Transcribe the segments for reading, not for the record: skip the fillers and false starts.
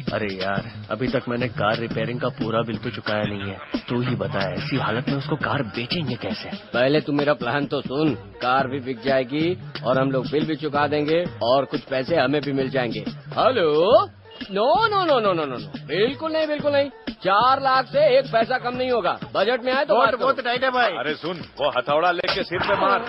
अरे यार, अभी तक मैंने कार रिपेयरिंग का पूरा बिल तो चुकाया नहीं है। तू ही बता, ऐसी हालत में उसको कार बेचेंगे कैसे? पहले तू मेरा प्लान तो सुन। कार भी बिक जाएगी और हम लोग बिल भी चुका देंगे और कुछ पैसे हमें भी मिल जाएंगे। Hello, no no no no no no, बिल्कुल नहीं, बिल्कुल नहीं। 4 लाख से 1 पैसा कम नहीं होगा। बजट में आए तो बहुत टाइट है भाई। अरे सुन, वो हथौड़ा लेके सिर पे मार,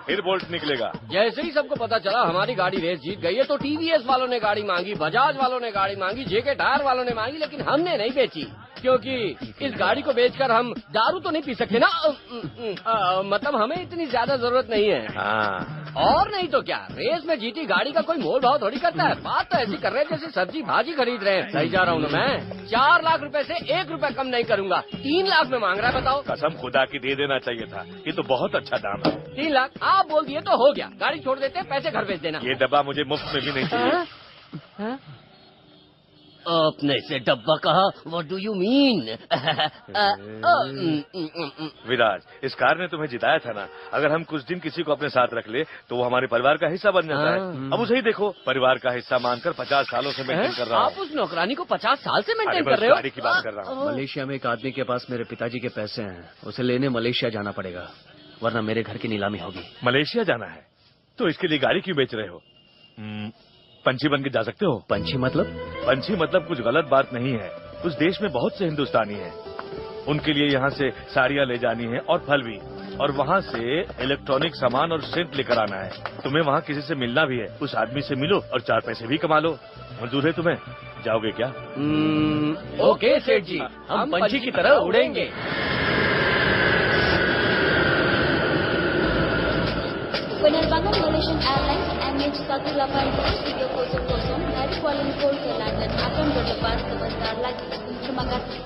फिर बोल्ट निकलेगा। जैसे ही सबको पता चला हमारी गाड़ी रेस जीत गई है तो टीवीएस वालों ने गाड़ी मांगी, बजाज वालों ने गाड़ी मांगी, जेके टायर वालों ने मांगी, लेकिन हमने नहीं बेची क्योंकि इस गाड़ी को बेचकर हम दारू तो नहीं पी सकते ना। मतलब हमें इतनी ज्यादा जरूरत नहीं है। हाँ, और नहीं तो क्या, रेस में जीती गाड़ी का कोई मोल भाव थोड़ी करता है। बात तो ऐसी कर रहे हैं जैसे सब्जी भाजी खरीद रहे हैं। सही जा रहा हूँ ना मैं? 4 लाख रुपए से 1 रुपया कम नहीं करूंगा। 3 लाख में मांग रहा है, बताओ। कसम खुदा की दे देना चाहिए था, ये तो बहुत अच्छा दाम है। 3 लाख आप बोल दिए तो हो गया। गाड़ी छोड़ देते, पैसे घर भेज देना। ये डब्बा मुझे मुफ्त में भी नहीं चाहिए। आपने इसे डब्बा कहा? What do you mean? Viraj, इस कार ने तुम्हें जिताया था ना। अगर हम कुछ दिन किसी को अपने साथ रख ले तो वो हमारे परिवार का हिस्सा बन जाता है। अब उसे ही देखो, परिवार का हिस्सा मानकर 50 सालों से मेंटेन कर रहा हूँ। आप उस नौकरानी को 50 साल से मेंटेन कर रहे हो? गाड़ी की बात कर रहा हूँ। मलेशिया में एक आदमी के पास मेरे पिताजी के पैसे हैं, उसे लेने मलेशिया जाना पड़ेगा, वरना मेरे घर की नीलामी होगी। मलेशिया जाना है तो इसके लिए गाड़ी क्यों बेच रहे हो? पंछी बन के जा सकते हो। पंछी मतलब? पंछी मतलब कुछ गलत बात नहीं है। उस देश में बहुत से हिंदुस्तानी हैं। उनके लिए यहाँ से साड़ियाँ ले जानी है और फल भी, और वहाँ से इलेक्ट्रॉनिक सामान और सेंट लेकर आना है। तुम्हें वहाँ किसी से मिलना भी है, उस आदमी से मिलो और 4 पैसे भी कमा लो। मंजूर है तुम्हें? जाओगे क्या? ओके सेठ जी, हम पंछी की तरह उड़ेंगे। Penerbangan Malaysian Airlines MH182 dari Kuala Lumpur ke London akan berlepas sebentar lagi. Terima kasih.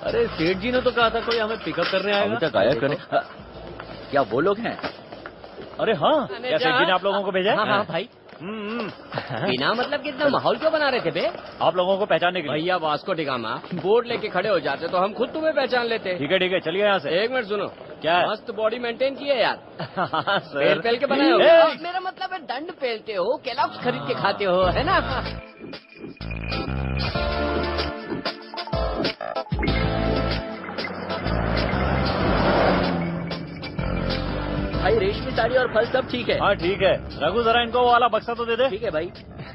अरे सेठ जी ने तो कहा था कोई हमें पिकअप करने आएगा। अभी तक आया करने। क्या वो लोग हैं? अरे हाँ, क्या सेठ जी ने आप लोगों को भेजा है? हाँ भाई। बिना मतलब कितना माहौल क्यों बना रहे थे बे? आप लोगों को पहचानने के लिए। भैया वास्को डिगामा बोर्ड लेके खड़े हो जाते तो हम खुद तुम्हें पहचान लेते। ठीक है, चलिए यहाँ से। 1 मिनट सुनो। क्या है? मस्त बॉडी मेंटेन की है यार। सर। पेल के बनाए हो। मेरा मतलब है दंड पेलते हो, केलॉग्स खरीद के खाते हो, है ना? भाई रेशमी साड़ी और फल सब ठीक है? हाँ ठीक है। रघु जरा इनको वो वाला बक्सा तो दे दे। ठीक है भाई।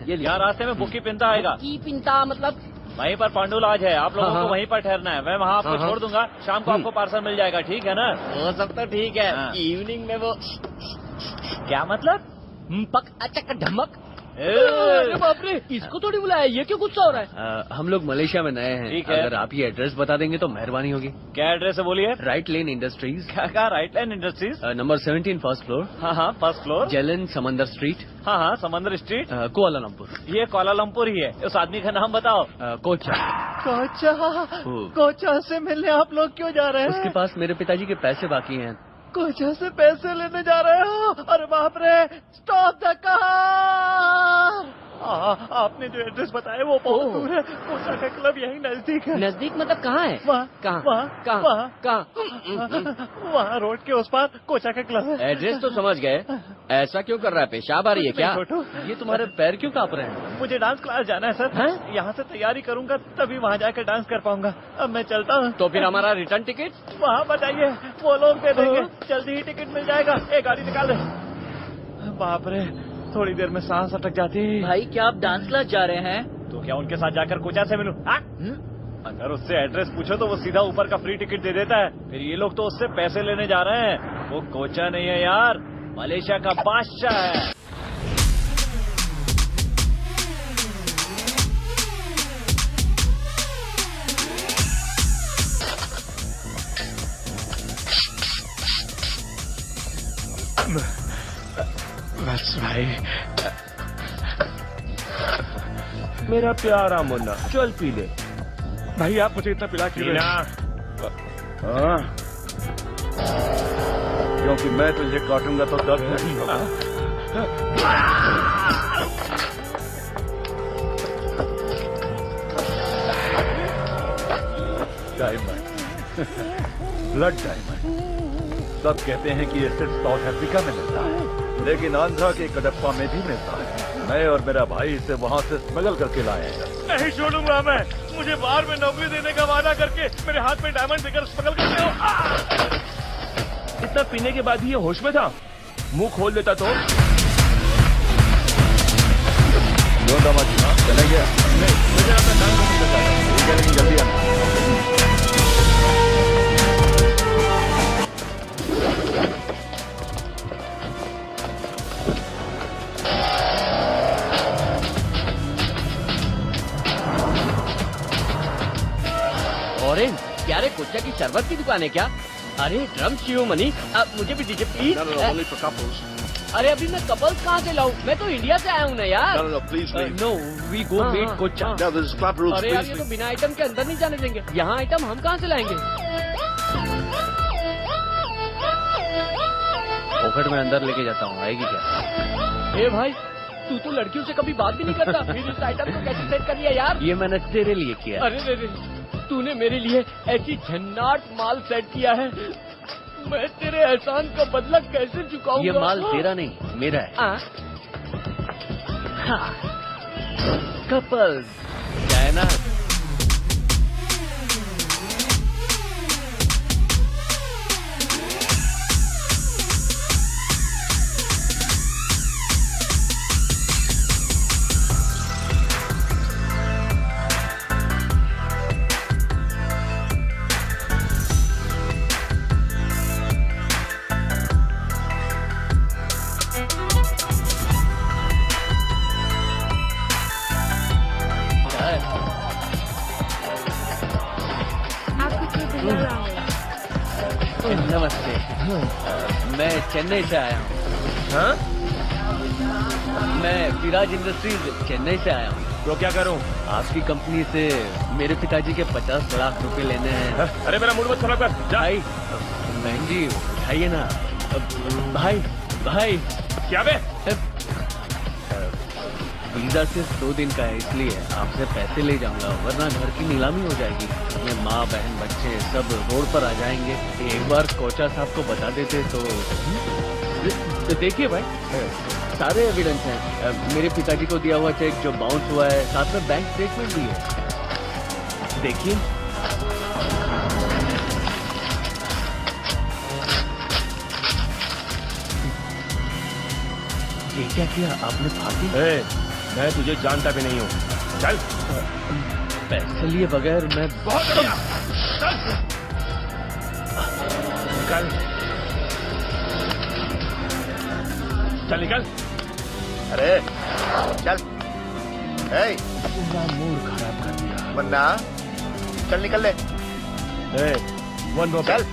ये यहाँ रास्ते में बुकी पिंता आएगा। की पिंता मतलब? वहीं पर पांडु लॉज है, आप लोगों हाँ, को वहीं पर ठहरना है। मैं वहाँ आपको छोड़ दूंगा, शाम को आपको पार्सल मिल जाएगा, ठीक है ना? वो सब तो ठीक है। हाँ। इवनिंग में वो क्या मतलब? पक अचक ढमक। ए! अरे बाप रे, इसको थोड़ी बुलाया, ये क्यों गुस्सा हो रहा है? हम लोग मलेशिया में नए हैं। ठीक है। अगर आप ये एड्रेस बता देंगे तो मेहरबानी होगी। क्या एड्रेस है बोलिए? राइट लेन इंडस्ट्रीज। क्या right line industries? Number 17 first floor. हाँ, फर्स्ट फ्लोर। जेलन समंदर स्ट्रीट, हाँ, समंदर स्ट्रीट। कुआलालंपुर। ये कोलालमपुर ही है। उस आदमी का नाम बताओ। कोचा। कोचा से मिलने आप लोग क्यों जा रहे उसके पास मेरे पिताजी के पैसे बाकी हैं। कोचा से पैसे लेने जा रहे हो? अरे बाप रे, स्टॉप द कार। आपने जो एड्रेस बताया वो बहुत दूर है। कोचा का क्लब यहीं नजदीक है। नजदीक मतलब कहाँ है? कहाँ? वहाँ रोड के उस पार कोचा का क्लब है। एड्रेस तो समझ गए। ऐसा क्यों कर रहा है? पेशाब आ रही है क्या? ये तुम्हारे पैर क्यों कांप रहे हैं? मुझे डांस क्लास जाना है सर। यहाँ से तैयारी करूंगा तभी वहाँ जाकर डांस कर पाऊंगा। अब मैं चलता हूँ। तो फिर हमारा रिटर्न टिकट? वहाँ बताइए, वो लोग दे देंगे। जल्दी ही टिकट मिल जाएगा। एक गाड़ी निकाल दे। बाप रे, थोड़ी देर में सांस अटक जाती है। भाई क्या आप डांस क्लास जा रहे हैं? तो क्या उनके साथ जाकर कोचा से मिलूं? अगर उससे एड्रेस पूछो तो वो सीधा ऊपर का फ्री टिकट दे देता है। फिर ये लोग तो उससे पैसे लेने जा रहे हैं। वो कोचा नहीं है यार, मलेशिया का बादशाह है। बस भाई, मेरा प्यारा मुन्ना, चल पी ले। भाई आप मुझे इतना पिला क्यों? क्योंकि मैं तुझे काटूंगा तो दर्द नहीं होगा। Diamond, blood diamond. सब कहते हैं कि ये सिर्फ साउथ अफ्रीका में मिलता है, लेकिन आंध्रा के कडप्पा में भी मिलता है। मैं और मेरा भाई इसे वहाँ से स्मगल करके लाए हैं। नहीं छोड़ूंगा मैं। मुझे बाहर में नौकरी देने का वादा करके मेरे हाथ में डायमंड देकर स्मगल करते हो। इतना पीने के बाद ही ये होश में था। मुंह खोल देता तो चले गया। नहीं, मुझे अपना काम करने का है। ठीक है, लेकिन जल्दी आना। ऑरेंज, क्या रे कोचा की शरबत की दुकान है क्या? अरे ड्रम शिव मनी, मुझे भी दीजिए प्लीज। अरे अभी मैं कपल्स कहाँ से लाऊं? मैं तो इंडिया से आया हूँ ना यार। नो वी गो मीट कोचा। अरे यार ये तो बिना आइटम के अंदर नहीं जाने देंगे। यहाँ आइटम हम कहाँ से लाएंगे? पॉकेट में अंदर लेके जाता हूँ, आएगी क्या? ए भाई, तू तो लड़कियों से कभी बात भी नहीं करता, फिर इस आइटम को कैसे सेट कर लिया यार? ये मैंने तेरे लिए किया। अरे रे, तूने मेरे लिए ऐसी झन्नाट माल सेट किया है, मैं तेरे एहसान का बदला कैसे चुकाऊंगा? ये माल तेरा नहीं, मेरा है। कपल्स, क्या है ना? नमस्ते, मैं चेन्नई से आया हूँ। हाँ? मैं विराज इंडस्ट्रीज चेन्नई से आया हूँ। तो क्या करूं? आपकी कंपनी से मेरे पिताजी के 50 लाख रुपए लेने हैं। अरे मेरा मूड मत खराब कर। जा। भाई, बहन जी उठाइए ना। भाई भाई, क्या बे? वीजा सिर्फ 2 दिन का है, इसलिए आपसे पैसे ले जाऊंगा, वरना घर की नीलामी हो जाएगी। ये माँ बहन बच्चे सब रोड पर आ जाएंगे। एक बार कोचा साहब को बता देते तो देखिए भाई, सारे एविडेंस हैं। मेरे पिताजी को दिया हुआ चेक जो बाउंस हुआ है, साथ में बैंक स्टेटमेंट भी है। देखिए, ये क्या किया आपने? फांसी? मैं तुझे जानता भी नहीं हूँ। चल। पैसे लिए बगैर मैं बहुत बढ़िया। चल। निकल। चल निकल। अरे चल। पूरा मूड खराब कर दिया। वरना चल निकल ले। वन दो चल।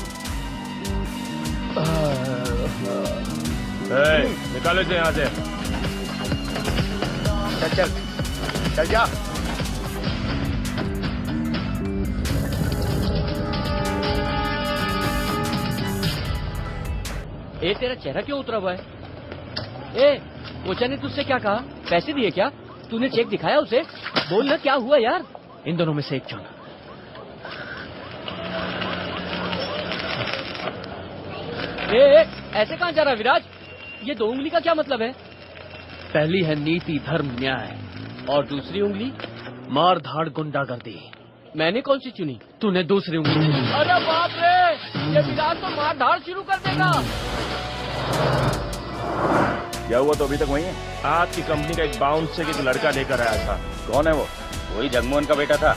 निकालो इसे यहाँ से। चल चल चल जा। ए, तेरा चेहरा क्यों उतरा हुआ है? ए, कोचा ने तुझसे क्या कहा? पैसे दिए क्या? तूने चेक दिखाया उसे? बोल ना, क्या हुआ यार? इन दोनों में से एक चुन। ए, ऐसे कहाँ जा रहा विराज? ये 2 उंगली का क्या मतलब है? पहली है नीति धर्म न्याय, और दूसरी उंगली? मार धाड़ गुंडागर्दी। मैंने कौन सी चुनी? तूने दूसरी उंगली चुनी। अरे बाप रे, ये विराज तो मार धाड़ शुरू कर देगा। क्या हुआ? तो अभी तक वही है। आपकी कंपनी का एक बाउंस से एक लड़का लेकर आया था। कौन है वो? वही जगमोहन का बेटा था।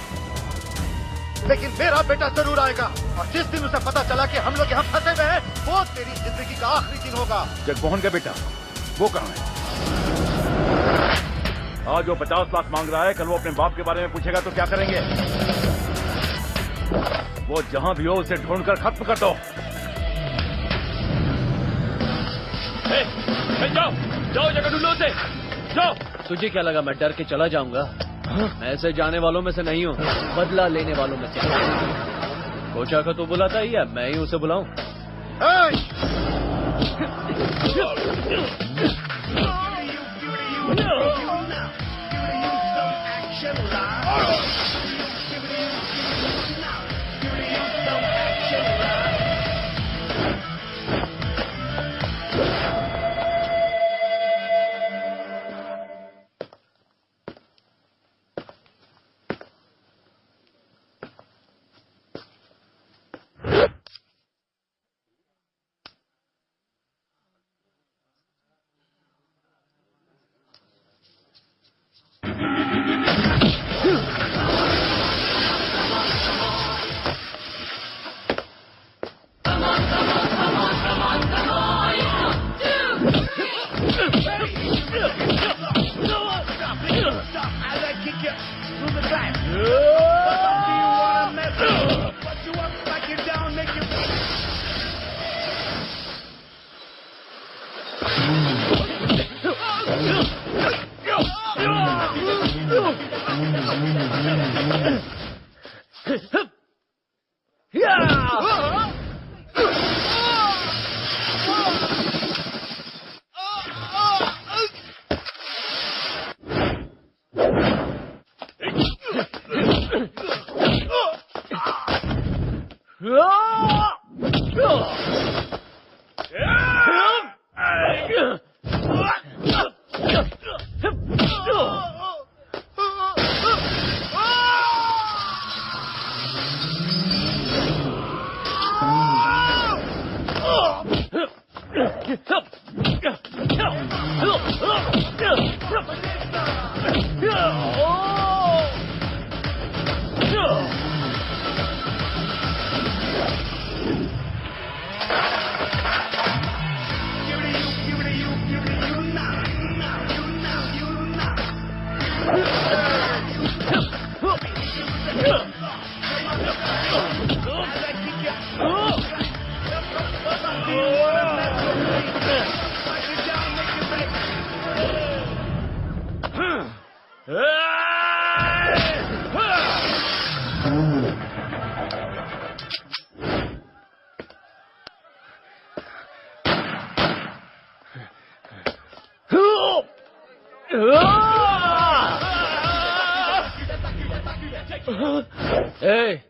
लेकिन मेरा बेटा जरूर आएगा, और जिस दिन उसे पता चला कि हम लोग यहाँ फंसे हुए हैं, वो तेरी जिंदगी का आखिरी दिन होगा। जगमोहन का बेटा वो कहाँ है? आज वो 50 लाख मांग रहा है, कल वो अपने बाप के बारे में पूछेगा तो क्या करेंगे? वो जहाँ भी हो उसे ढूंढकर खत्म कर दो। जाओ जाओ, जगह ढूंढो उसे, जाओ। तुझे क्या लगा मैं डर के चला जाऊंगा? मैं ऐसे जाने वालों में से नहीं हूँ, बदला लेने वालों में से। कोचा का तो बुलाता ही है, मैं ही उसे बुलाऊं?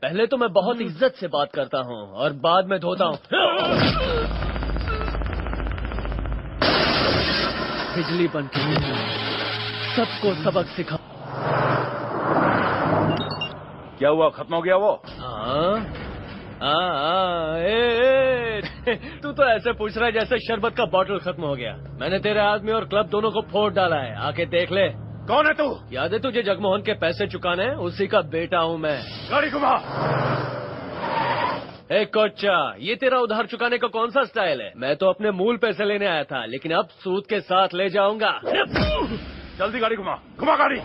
पहले तो मैं बहुत इज्जत से बात करता हूँ और बाद में धोता हूँ। बिजली बन के सबको सबक सिखा। क्या हुआ, खत्म हो गया वो? तू तो ऐसे पूछ रहा है जैसे शरबत का बॉटल खत्म हो गया। मैंने तेरे आदमी और क्लब दोनों को फोड़ डाला है, आके देख ले। कौन है तू? याद है तुझे जगमोहन के पैसे चुकाने? उसी का बेटा हूँ मैं। गाड़ी घुमा। ए कोच्चा, ये तेरा उधार चुकाने का कौन सा स्टाइल है? मैं तो अपने मूल पैसे लेने आया था, लेकिन अब सूद के साथ ले जाऊंगा। जल्दी गाड़ी घुमा, घुमा गाड़ी।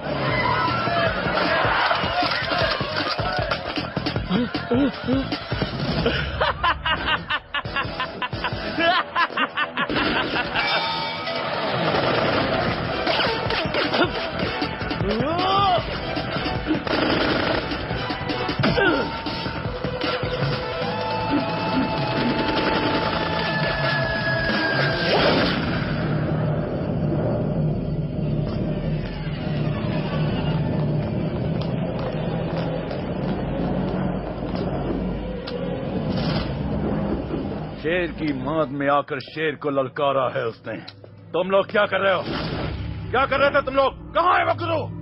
शेर की मांद में आकर शेर को ललकारा है उसने। तुम लोग क्या कर रहे हो? क्या कर रहे थे तुम लोग? कहाँ है वो गुरु?